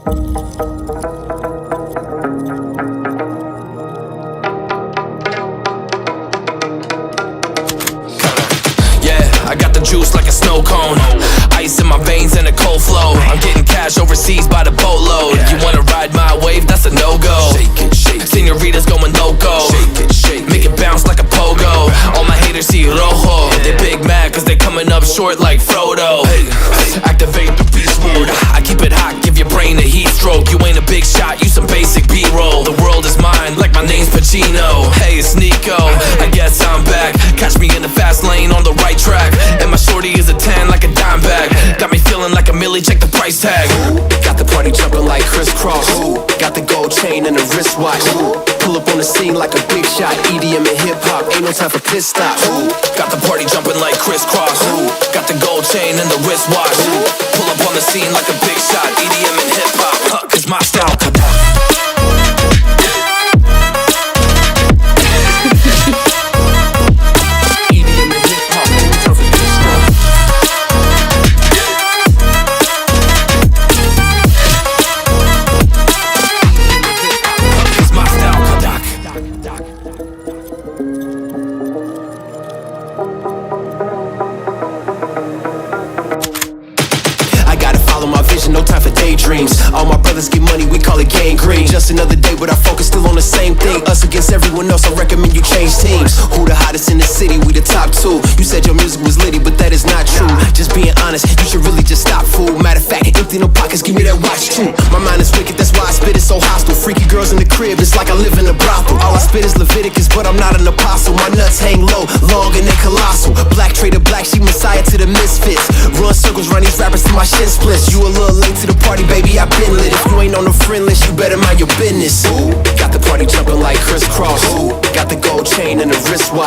I got the juice like a snow cone, ice in my veins and a cold flow. I'm getting cash overseas by the boatload. You wanna ride my wave? That's a no-go. Señoritas going loco, make it bounce like a pogo. All my haters see rojo, they big mad cause they coming up short like Frodo. Activate the beast mode, I keep it hot, give your brain a heat stroke. You ain't a big shot, you some basic B-roll. The world is mine like my name's Pacino. Hey, it's Nico, I guess I'm back. Catch me in the fast lane on the right track, and my shorty is a 10 like a dime bag. Got me feeling like a millie, check the price tag. Got the party jumping like crisscross. Got the gold chain and the wristwatch. Pull up on the scene like a big shot. EDM and hip-hop, ain't no time for pit stops. Got the party jumping like crisscross. Got the gold chain and the wristwatch. Pull up on the scene like a big shot. EDM and hip-hop, cause my style. No time for daydreams. All my brothers get money, we call it gangrene. Just another day, but our focus still on the same thing. Us against everyone else, I recommend you change teams. Who the hottest in the city? We the top two. You said your music was litty, but that is not true. Just being honest, you should really just stop, fool. Matter of fact, empty no pockets, give me that watch too. My mind is wicked, that's why I spit it so hostile. Freaky girls in the crib, it's like I live in a brothel. All I spit is Leviticus, but I'm not an apostle. My nuts hang low, long and they colossal. Black trader black, she messiah to the misfits. Run circles, run these rappers to my shin splits. You a little late to the party, baby, I been lit. If you ain't on the friend list, you better mind your business. Got the party jumping like crisscross. Got the gold chain and the wristwatch.